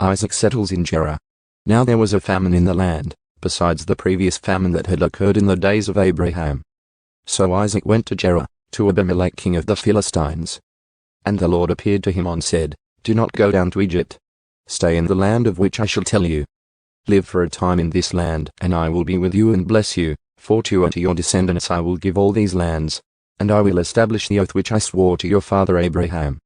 Isaac settles in Gerar. Now there was a famine in the land, besides the previous famine that had occurred in the days of Abraham. So Isaac went to Gerar, to Abimelech king of the Philistines. And the Lord appeared to him and said, "Do not go down to Egypt. Stay in the land of which I shall tell you. Live for a time in this land, and I will be with you and bless you, for to you and to your descendants I will give all these lands, and I will establish the oath which I swore to your father Abraham.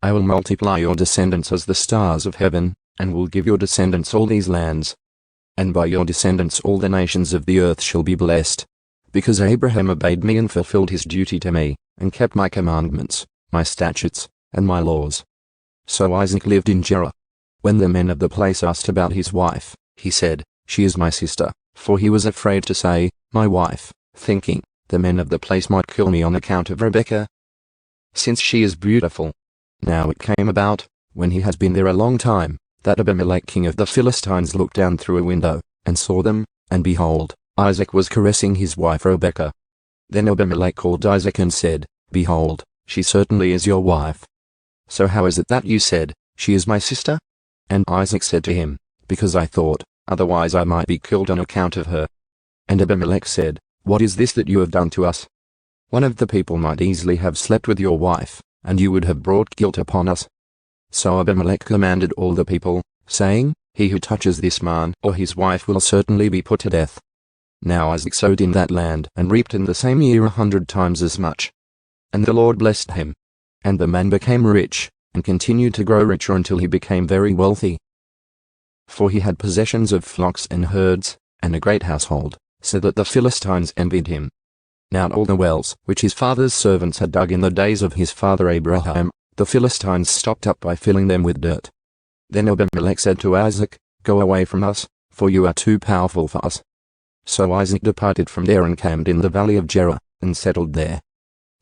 I will multiply your descendants as the stars of heaven, and will give your descendants all these lands. And by your descendants all the nations of the earth shall be blessed, because Abraham obeyed me and fulfilled his duty to me, and kept my commandments, my statutes, and my laws." So Isaac lived in Gerar. When the men of the place asked about his wife, he said, "She is my sister," for he was afraid to say, "my wife," thinking, the men of the place might kill me on account of Rebekah, since she is beautiful. Now it came about, when he had been there a long time, that Abimelech king of the Philistines looked down through a window, and saw them, and behold, Isaac was caressing his wife Rebekah. Then Abimelech called Isaac and said, "Behold, she certainly is your wife. So how is it that you said, 'She is my sister'?" And Isaac said to him, "Because I thought, otherwise I might be killed on account of her." And Abimelech said, "What is this that you have done to us? One of the people might easily have slept with your wife, and you would have brought guilt upon us." So Abimelech commanded all the people, saying, "He who touches this man or his wife will certainly be put to death." Now Isaac sowed in that land and reaped in the same year 100 times as much. And the Lord blessed him. And the man became rich, and continued to grow richer until he became very wealthy. For he had possessions of flocks and herds, and a great household, so that the Philistines envied him. Now all the wells which his father's servants had dug in the days of his father Abraham, the Philistines stopped up by filling them with dirt. Then Abimelech said to Isaac, "Go away from us, for you are too powerful for us." So Isaac departed from there and camped in the valley of Gerar, and settled there.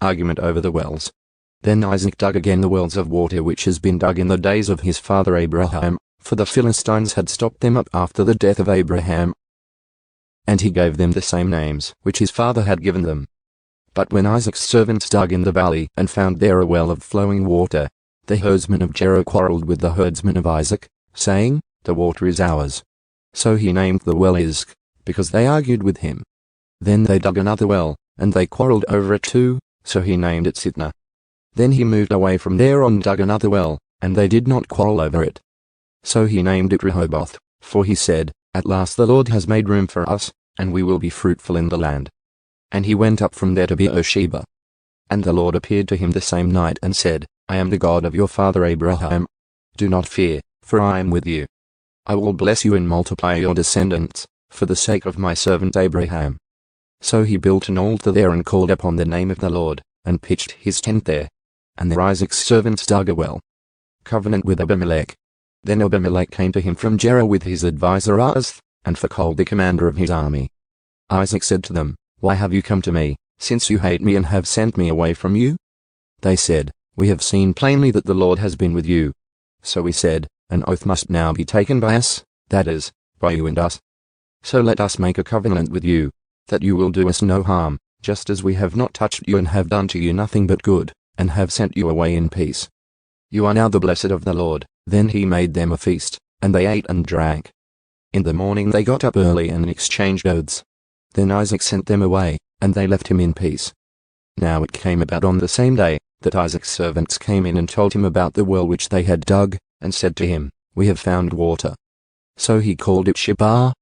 Argument over the wells. Then Isaac dug again the wells of water which has been dug in the days of his father Abraham, for the Philistines had stopped them up after the death of Abraham. And he gave them the same names which his father had given them. But when Isaac's servants dug in the valley and found there a well of flowing water, the herdsmen of Gerar quarreled with the herdsmen of Isaac, saying, "The water is ours." So he named the well Isk, because they argued with him. Then they dug another well, and they quarreled over it too, so he named it Sitnah. Then he moved away from there and dug another well, and they did not quarrel over it. So he named it Rehoboth, for he said, "At last the Lord has made room for us, and we will be fruitful in the land." And he went up from there to Beersheba. And the Lord appeared to him the same night and said, "I am the God of your father Abraham. Do not fear, for I am with you. I will bless you and multiply your descendants, for the sake of my servant Abraham." So he built an altar there and called upon the name of the Lord, and pitched his tent there. And there Isaac's servants dug a well. Covenant with Abimelech. Then Abimelech came to him from Gerar with his adviser Ahaz, and Phicol the commander of his army. Isaac said to them, "Why have you come to me, since you hate me and have sent me away from you?" They said, "We have seen plainly that the Lord has been with you." So we said, "An oath must now be taken by us, that is, by you and us. So let us make a covenant with you, that you will do us no harm, just as we have not touched you and have done to you nothing but good, and have sent you away in peace. You are now the blessed of the Lord." Then he made them a feast, and they ate and drank. In the morning they got up early and exchanged oaths. Then Isaac sent them away, and they left him in peace. Now it came about on the same day, that Isaac's servants came in and told him about the well which they had dug, and said to him, "We have found water." So he called it Sheba.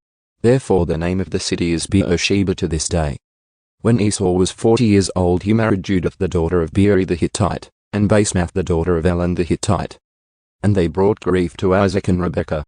Therefore the name of the city is Beersheba to this day. When Esau was 40 years old he married Judith the daughter of Beeri the Hittite, and Basemath the daughter of Elon the Hittite. And they brought grief to Isaac and Rebekah,